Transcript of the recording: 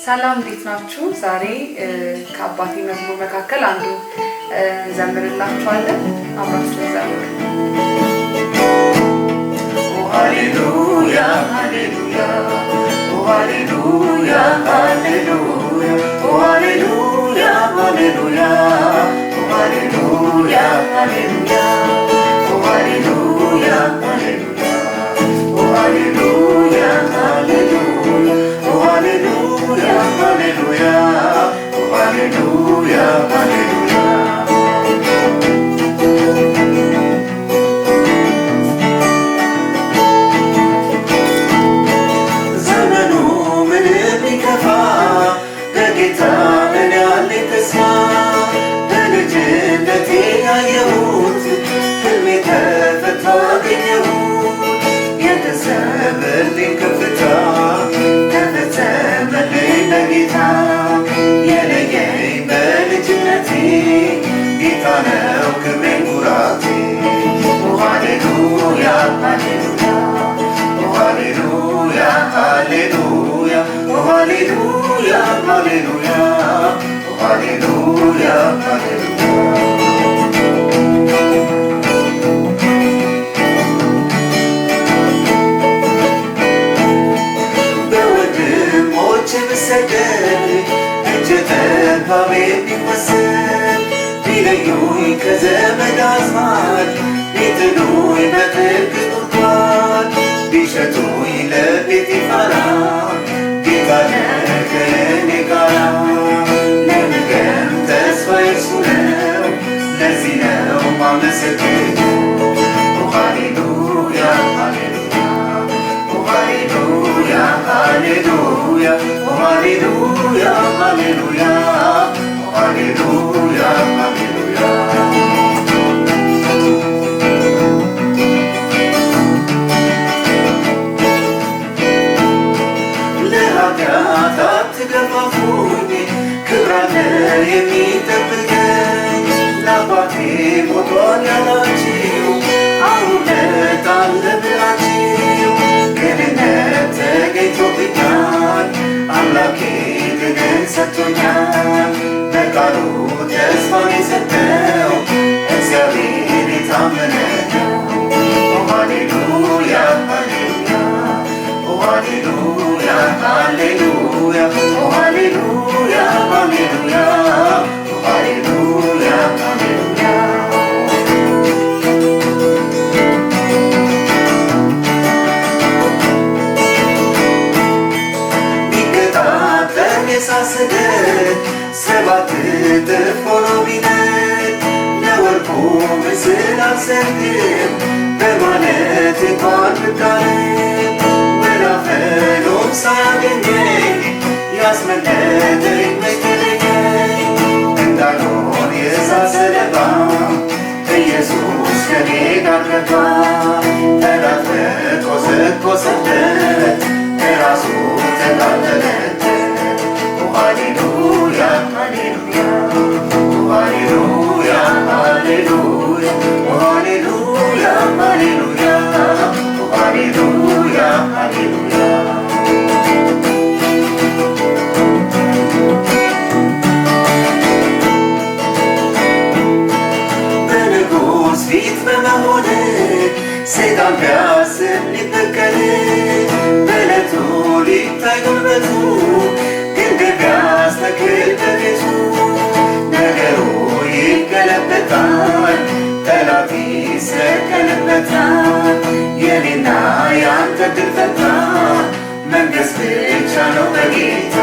ሰላም እንዴት ናችሁ? ዛሬ ከአባቴ መዝሙር መካከል አንዱ ዘምርላችኋለን። አብራችሁ ዘምሩ። ሃሌሉያ ሃሌሉያ ሃሌሉያ ሃሌሉያ ሃሌሉያ ሃሌሉያ ሃሌሉያ ሃሌሉያ ሃሌሉያ ሃሌሉያ ሃሌሉያ ሃሌሉያ ዘመኑ ምንም ቢከፋ በጌታ እኔ አለኝ ተስፋ በልጅነቴ ያየሁት ሕልሜ ተፈታ አገኘሁት የተሰበልኝ ከፍታ ተፈጸመልኝ በጌታ የለየኝ በልጅነቴ ጌታ ነው ክብሬን ኩራቴ ሃሌሉያ ሃሌሉያ ሃሌሉያ ሃሌሉያ ሃሌሉያ ሃሌሉያ ሃሌሉያ ሃሌሉያ ብሰደድ እጀ ጠባቤ ቢወሰድ ቢለዩኝ ከዘመድ አዝማድ ቢጥሉኝ በጥልቅ ጉድጓድ ቢሸጡኝ ለቤቴ ፋራ ጌታ ነህ ከእኔ ጋራ ለነገም ተስፋዬ እርሱ ነው ለዚህ ነው ማመሰግነው ሃሌሉያ ሃሌሉያ ሃሌሉያ ሃሌሉያ ሃሌሉያ ሃሌሉያ ሃሌሉያ ሃሌሉያ ለኃጢአት አትገፋፉኝ ክብር አለ የሚጠብቀኝ ለአባቴ ሞቷል ያላችሁ አሁን ዕለት አለ ብላችሁ ቅንነት ተገኝቶብኛል አምላኬ ድልን ሰጥቶኛል በቃሉ ተስፋን የሰጠው እግዚአብሔር የታመነ ነው ሃሌሉያ ሃሌሉያ ሃሌሉያ ሃሌሉያ ሃሌሉያ ሃሌሉያ ሃሌሉያ ሃሌሉያ ሳስደድ ሰባት እጥፍ ሆኖ ቢነድ ለወርቁ ምስል አልሰግድም በማለት እንኳን ብታልም ወላፈኖም ሳያገኘኝ ያስመለጠኝ መች ተለየኝ እንዳልሆን የእሳት ሰለባ ኢየሱስ ከኔ ጋር ገባ ጠላት በተኮሰበት እራሱ ተቃጠለለት ሃሌሉያ ሃሌሉያ ሃሌሉያ ሃሌሉያ ሃሌሉያ ሃሌሉያ ሃሌሉያ ሃሌሉያ በንጉሥ ፊት በመሆን ሰይጣን ቢያስብ ሊበቀል በዕለቱ ሊታይ ጉልበቱ ቢያስተክል በቤቱ ነገሩ ይገለበጣል ጠላት ይሰቀልበታል የኔና ያንተ ድል ፈንታ መንገስ ብቻ ነው በጌታ